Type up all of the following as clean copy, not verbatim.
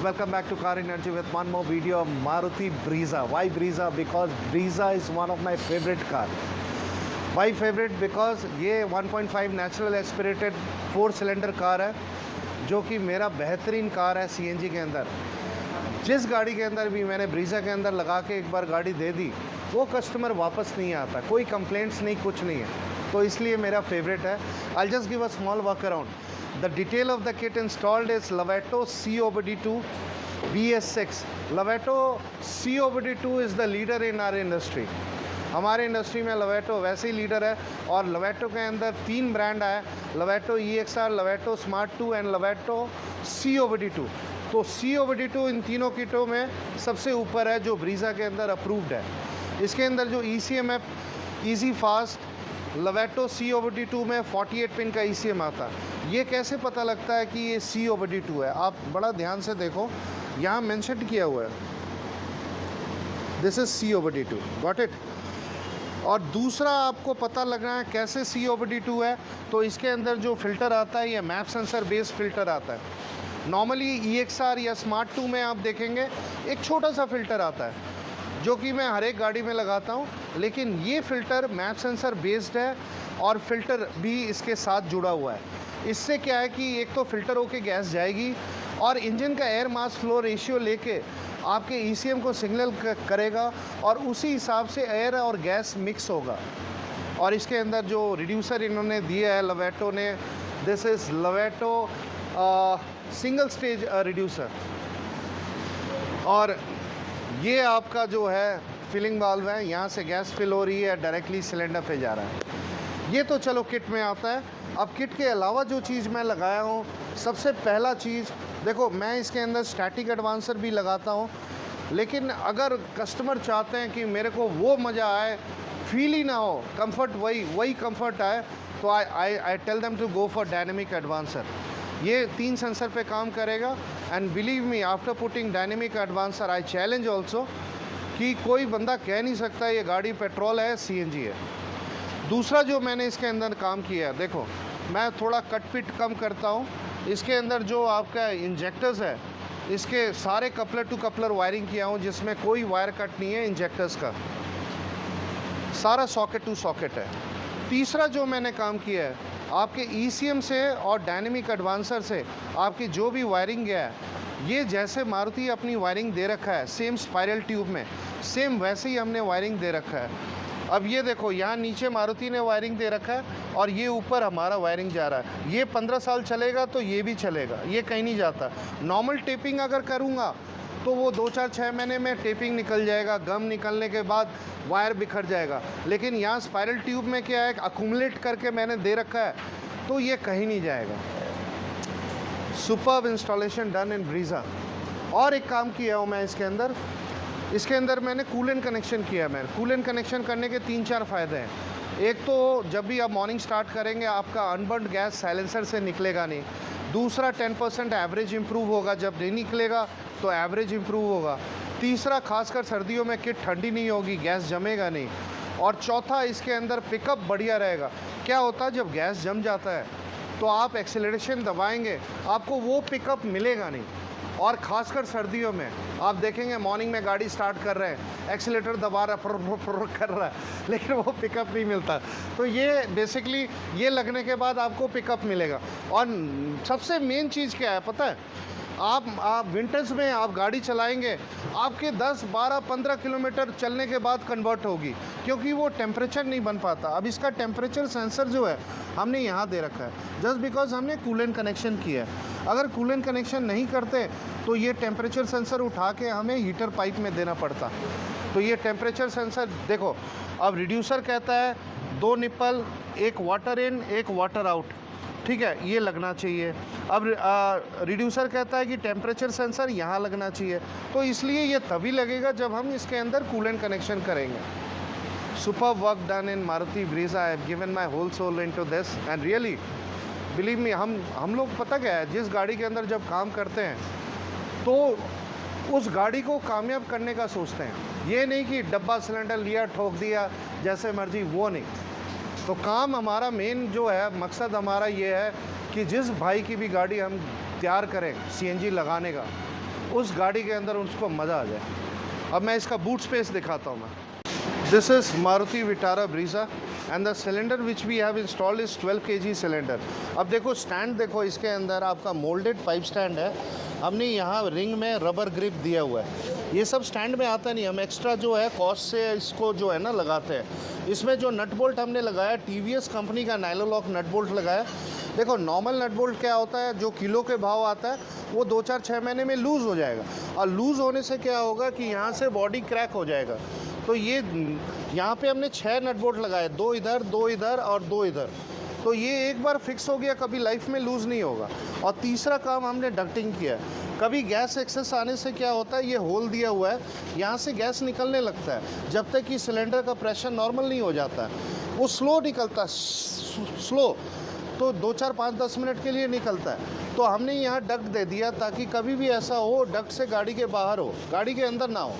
welcome back to Car Energy with one more video of Maruti Brezza. Why Brezza? Because Brezza is one of my favorite car. Why favorite? Because ये 1.5 natural aspirated 4 cylinder car है जो कि मेरा बेहतरीन car है CNG के अंदर। जिस गाड़ी के अंदर भी मैंने ब्रीज़ा के अंदर लगा के एक बार गाड़ी दे दी वो कस्टमर वापस नहीं आता, कोई कंप्लेंट्स नहीं, कुछ नहीं है, तो इसलिए मेरा फेवरेट है। I'll just give a small walk around. The detail of the kit installed is Lovato COBD2 BS6. Lovato COBD2 is the leader in our industry. हमारे इंडस्ट्री में लोवेटो वैसे ही लीडर है और लोवेटो के अंदर 3 ब्रांड आए, Loveto EXR, Loveto smart 2 and Loveto COBD2। तो COBD2 इन तीनों किटों में सबसे ऊपर है जो ब्रीज़ा के अंदर अप्रूव्ड है। इसके अंदर जो ECM है ईजी फास्ट, लोवेटो COBD2 में 48 पिन का ECM आता है। ये कैसे पता लगता है कि ये COBD2 है? आप बड़ा ध्यान से देखो, यहाँ मेंशन किया हुआ है, this is COBD2, got it. और दूसरा आपको पता लगना है कैसे COBD2 है, तो इसके अंदर जो फ़िल्टर आता है ये मैप सेंसर बेस्ड फ़िल्टर आता है। नॉर्मली EXR या स्मार्ट 2 में आप देखेंगे एक छोटा सा फ़िल्टर आता है जो कि मैं हर एक गाड़ी में लगाता हूँ, लेकिन ये फ़िल्टर मैप सेंसर बेस्ड है और फ़िल्टर भी इसके साथ जुड़ा हुआ है। इससे क्या है कि एक तो फ़िल्टर होके गैस जाएगी और इंजन का एयर मास फ्लो रेशियो लेके आपके ECM को सिग्नल करेगा और उसी हिसाब से एयर और गैस मिक्स होगा। और इसके अंदर जो रिड्यूसर इन्होंने दिया है लोवेटो ने, this is Loveto single stage reducer, और ये आपका जो है फिलिंग वाल्व है, यहाँ से गैस फिल हो रही है, डायरेक्टली सिलेंडर पे जा रहा है। ये तो चलो किट में आता है। अब किट के अलावा जो चीज़ मैं लगाया हूँ, सबसे पहला चीज़ देखो, मैं इसके अंदर स्टैटिक एडवांसर भी लगाता हूँ, लेकिन अगर कस्टमर चाहते हैं कि मेरे को वो मज़ा आए, फील ही ना हो, कंफर्ट वही कंफर्ट आए, तो I tell them to go for dynamic advancer. ये 3 सेंसर पे काम करेगा and believe me, after putting dynamic advancer I challenge also कि कोई बंदा कह नहीं सकता ये गाड़ी पेट्रोल है, CNG है। दूसरा जो मैंने इसके अंदर काम किया है, देखो मैं थोड़ा कट पिट कम करता हूँ। इसके अंदर जो आपका इंजेक्टर्स है, इसके सारे कपलर टू कपलर वायरिंग किया हूँ जिसमें कोई वायर कट नहीं है इंजेक्टर्स का, सारा सॉकेट टू सॉकेट है। तीसरा जो मैंने काम किया है, आपके ECM से और डायनेमिक एडवांसर से आपकी जो भी वायरिंग है, ये जैसे मारुति अपनी वायरिंग दे रखा है सेम स्पाइरल ट्यूब में, सेम वैसे ही हमने वायरिंग दे रखा है। अब ये देखो, यहाँ नीचे मारुति ने वायरिंग दे रखा है और ये ऊपर हमारा वायरिंग जा रहा है। ये 15 साल चलेगा तो ये भी चलेगा, ये कहीं नहीं जाता। नॉर्मल टेपिंग अगर करूँगा तो वो 2-4-6 महीने में टेपिंग निकल जाएगा, गम निकलने के बाद वायर बिखर जाएगा। लेकिन यहाँ स्पाइरल ट्यूब में क्या है, अक्यूमुलेट करके मैंने दे रखा है, तो ये कहीं नहीं जाएगा। Superb installation done in Brezza. और एक काम किया हूँ मैं इसके अंदर मैंने कूलेंट कनेक्शन किया। मैं कूलेंट कनेक्शन करने के 3-4 फ़ायदे हैं। एक तो जब भी आप मॉर्निंग स्टार्ट करेंगे आपका अनबर्न्ड गैस साइलेंसर से निकलेगा नहीं। दूसरा 10% एवरेज इम्प्रूव होगा, जब नहीं निकलेगा तो एवरेज इम्प्रूव होगा। तीसरा, खासकर सर्दियों में किट ठंडी नहीं होगी, गैस जमेगा नहीं। और चौथा, इसके अंदर पिकअप बढ़िया रहेगा। क्या होता है, जब गैस जम जाता है तो आप एक्सेलरेशन दबाएंगे, आपको वो पिकअप मिलेगा नहीं। और ख़ासकर सर्दियों में आप देखेंगे मॉर्निंग में गाड़ी स्टार्ट कर रहे हैं, एक्सीलेटर दबा रहा है, फुर कर रहा है, लेकिन वो पिकअप नहीं मिलता। तो ये बेसिकली ये लगने के बाद आपको पिकअप मिलेगा। और सबसे मेन चीज़ क्या है पता है, आप विंटर्स में आप गाड़ी चलाएंगे, आपके 10, 12, 15 किलोमीटर चलने के बाद कन्वर्ट होगी, क्योंकि वो टेम्परेचर नहीं बन पाता। अब इसका टेम्परेचर सेंसर जो है हमने यहाँ दे रखा है, जस्ट बिकॉज हमने कूलेंट कनेक्शन किया है। अगर कूलेंट कनेक्शन नहीं करते तो ये टेम्परेचर सेंसर उठा के हमें हीटर पाइप में देना पड़ता। तो ये टेम्परेचर सेंसर देखो, अब रिड्यूसर कहता है 2 निप्पल, एक वाटर इन, एक वाटर आउट, ठीक है, ये लगना चाहिए। अब रिड्यूसर कहता है कि टेम्परेचर सेंसर यहाँ लगना चाहिए, तो इसलिए ये तभी लगेगा जब हम इसके अंदर कूलेंट कनेक्शन करेंगे। Superb work done in Maruti Brezza. I have given my whole soul into this and really believe me, हम लोग पता क्या है, जिस गाड़ी के अंदर जब काम करते हैं तो उस गाड़ी को कामयाब करने का सोचते हैं। ये नहीं कि डब्बा सिलेंडर लिया ठोक दिया जैसे मर्जी, वो नहीं। तो काम हमारा मेन जो है, मकसद हमारा ये है कि जिस भाई की भी गाड़ी हम तैयार करें CNG लगाने का, उस गाड़ी के अंदर उसको मज़ा आ जाए। अब मैं इसका बूट स्पेस दिखाता हूँ मैं। This is Maruti Vitara Brezza and the cylinder which we have installed is 12 kg cylinder। अब देखो स्टैंड, देखो इसके अंदर आपका मोल्डेड पाइप स्टैंड है। हमने यहाँ रिंग में रबर ग्रिप दिया हुआ है। ये सब स्टैंड में आता नहीं, हम एक्स्ट्रा जो है कॉस्ट से इसको जो है ना लगाते हैं। इसमें जो नट बोल्ट हमने लगाया TVS कंपनी का नाइलोलॉक नट बोल्ट लगाया। देखो नॉर्मल नट बोल्ट क्या होता है, जो किलो के भाव आता है वो 2-4-6 महीने में लूज़ हो जाएगा, और लूज़ होने से क्या होगा कि यहाँ से बॉडी क्रैक हो जाएगा। तो ये यहाँ पे हमने 6 नट बोल्ट लगाए, 2 इधर 2 इधर और 2 इधर। तो ये एक बार फिक्स हो गया, कभी लाइफ में लूज़ नहीं होगा। और तीसरा काम हमने डक्टिंग किया है। कभी गैस एक्सेस आने से क्या होता है, ये होल दिया हुआ है, यहाँ से गैस निकलने लगता है। जब तक कि सिलेंडर का प्रेशर नॉर्मल नहीं हो जाता है, वो स्लो निकलता, स्लो तो 2-4-5-10 मिनट के लिए निकलता है। तो हमने यहाँ डक्ट दे दिया ताकि कभी भी ऐसा हो डक्ट से गाड़ी के बाहर हो, गाड़ी के अंदर ना हो।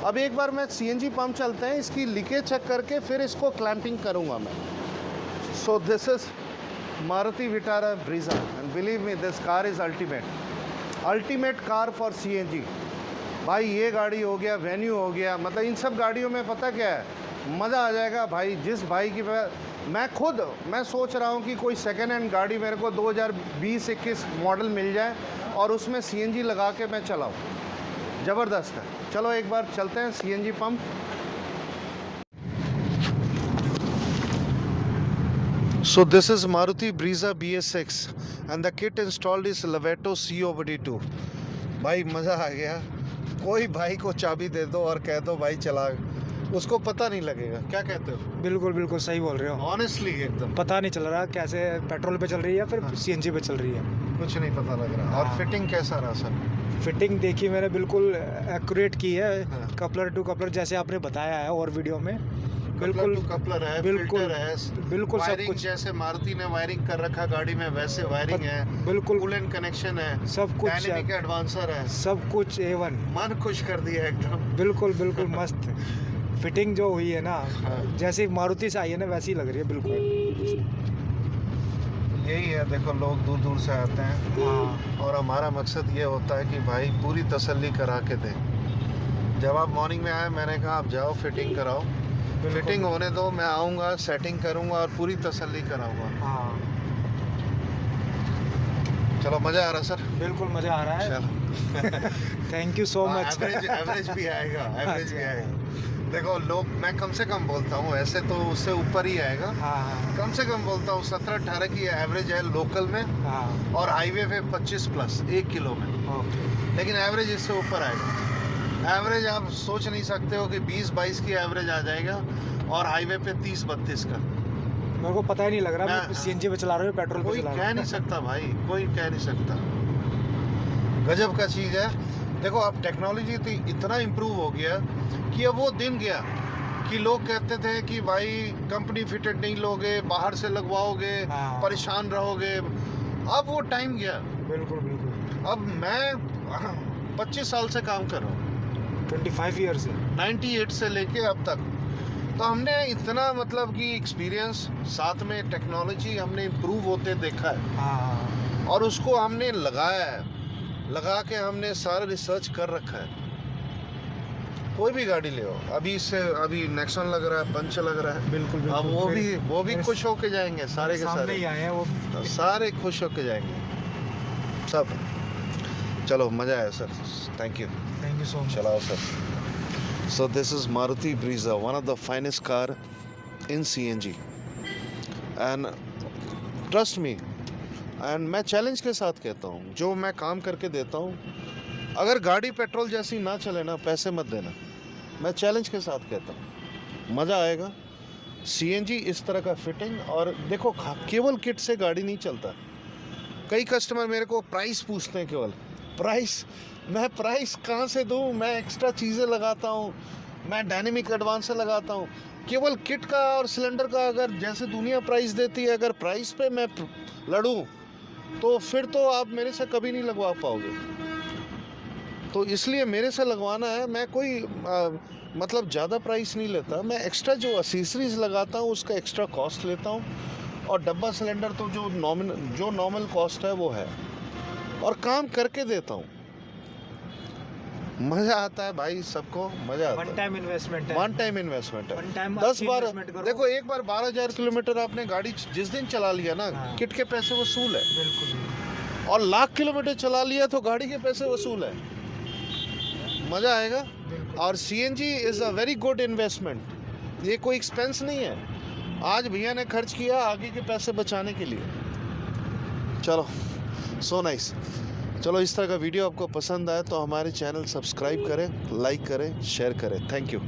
अब एक बार मैं CNG पंप चलते हैं, इसकी लीकेज चेक करके फिर इसको क्लैंपिंग करूँगा मैं। So this is Maruti Vitara Brezza and believe me this car is ultimate car for CNG। भाई ये गाड़ी हो गया, वेन्यू हो गया, मतलब इन सब गाड़ियों में पता क्या है, मज़ा आ जाएगा भाई। जिस भाई की मैं सोच रहा हूँ कि कोई सेकेंड हैंड गाड़ी मेरे को 2020-21 मॉडल मिल जाए और उसमें CNG लगा के मैं चलाऊँ, ज़बरदस्त है। चलो एक बार चलते हैं CNG pump. So this is Maruti Brezza BS6 and the kit installed is Lovato COBD2। भाई मज़ा आ गया। कोई भाई को चाबी दे दो और कह दो भाई चला, उसको पता नहीं लगेगा। क्या कहते हो? बिल्कुल बिल्कुल सही बोल रहे हो। ऑनेस्टली एकदम पता नहीं चल रहा कैसे पेट्रोल पे चल रही है फिर CNG पे चल रही है, कुछ नहीं पता लग रहा। और हाँ। फिटिंग कैसा रहा सर? फिटिंग देखी मैंने, बिल्कुल एक्यूरेट की है, हाँ। कपलर टू कपलर जैसे आपने बताया है और वीडियो में। बिल्कुल कपलर है, बिल्कुल, फिल्टर है, बिल्कुल सब वायरिंग कुछ। जैसे मारुति ने वायरिंग कर रखा गाड़ी में वैसे वायरिंग है, बिल्कुल कूल एंड कनेक्शन है, सब कुछ, डायनेमिक एडवांसर है, सब कुछ A1। मन खुश कर दिया एकदम। बिल्कुल बिल्कुल मस्त फिटिंग जो हुई है ना, हाँ। जैसे मारुति से आई है ना वैसी लग रही है बिल्कुल। यही है, देखो लोग दूर दूर से आते हैं हाँ और हमारा मकसद ये होता है कि भाई पूरी तसल्ली करा के दें। जब आप मॉर्निंग में आए मैंने कहा आप जाओ फिटिंग कराओ, फिटिंग होने दो, मैं आऊँगा सेटिंग करूँगा और पूरी तसल्ली कराऊँगा। हाँ चलो मज़ा आ रहा सर? बिल्कुल मज़ा आ रहा है। चलो thank you so much. Average भी आएगा, एवरेज भी आएगा। देखो लोग, मैं कम से कम बोलता हूँ, ऐसे तो उससे ऊपर ही आएगा। हाँ कम से कम बोलता हूँ 17-18 की एवरेज है लोकल में, हाँ और हाईवे पे 25+ 1 किलो में, ओके। लेकिन एवरेज इससे ऊपर आएगा। एवरेज आप सोच नहीं सकते हो कि 20-22 की एवरेज आ जाएगा और हाईवे पे 30-32 का। मेरे को पता ही नहीं लग रहा मैं मैं- CNG पे चला रहा हूँ पेट्रोल पे कोई चला कह रहा नहीं सकता भाई, कोई कह नहीं सकता। गजब का चीज़ है। देखो अब टेक्नोलॉजी तो इतना इम्प्रूव हो गया कि अब वो दिन गया कि लोग कहते थे कि भाई कंपनी फिटेड नहीं लोगे, बाहर से लगवाओगे, हाँ। परेशान रहोगे। अब वो टाइम गया। बिल्कुल बिल्कुल। अब मैं 25 साल से काम कर रहा हूँ, 25 ईयर से 98 से लेके अब तक। तो हमने इतना मतलब कि एक्सपीरियंस, साथ में टेक्नोलॉजी हमने इम्प्रूव होते देखा है हाँ और उसको हमने लगाया है, लगा के हमने सारा रिसर्च कर रखा है। कोई भी गाड़ी ले आओ, अभी नेक्सॉन लग रहा है, पंच लग रहा है, बिल्कुल अब बिल्कुल। वो भी खुश होके जाएंगे, सारे के सामने ही सारे आए हैं वो। सारे खुश होके जाएंगे सब। चलो मज़ा आया sir, thank you. Thank you so much. चलाओ sir. So this is Maruti Brezza, one of the finest car in CNG, and trust me, and मैं चैलेंज के साथ कहता हूँ, जो मैं काम करके देता हूँ, अगर गाड़ी पेट्रोल जैसी ना चले ना, पैसे मत देना। मैं चैलेंज के साथ कहता हूँ, मज़ा आएगा। CNG इस तरह का फिटिंग, और देखो केवल किट से गाड़ी नहीं चलता। कई कस्टमर मेरे को प्राइस पूछते हैं, केवल प्राइस। मैं प्राइस कहाँ से दूँ? मैं एक्स्ट्रा चीज़ें लगाता हूँ, मैं डायनेमिक एडवांसर लगाता हूँ। केवल किट का और सिलेंडर का अगर जैसे दुनिया प्राइस देती है, अगर प्राइस पे मैं लड़ूँ तो फिर तो आप मेरे से कभी नहीं लगवा पाओगे। तो इसलिए मेरे से लगवाना है। मैं कोई मतलब ज़्यादा प्राइस नहीं लेता। मैं एक्स्ट्रा जो एक्सेसरीज लगाता हूँ उसका एक्स्ट्रा कॉस्ट लेता हूँ, और डब्बा सिलेंडर तो जो नॉर्मल कॉस्ट है वो है, और काम करके देता हूँ। मज़ा आता है भाई, सबको मज़ा आता वन है। टाइम इन्वेस्टमेंट है। वन टाइम इन्वेस्टमेंट है। वन टाइम 10 अच्छी बार investment करो। देखो, एक बार 12,000 किलोमीटर आपने गाड़ी जिस दिन चला लिया ना, हाँ। किट के पैसे वसूल है। बिल्कुल और लाख किलोमीटर चला लिया तो गाड़ी के पैसे वसूल है। मज़ा आएगा। बिल्कुल। और CNG is a very good investment. ये कोई एक्सपेंस नहीं है, आज भैया ने खर्च किया आगे के पैसे बचाने के लिए। चलो, सो नाइस। चलो, इस तरह का वीडियो आपको पसंद आए तो हमारे चैनल सब्सक्राइब करें, लाइक करें, शेयर करें। Thank you.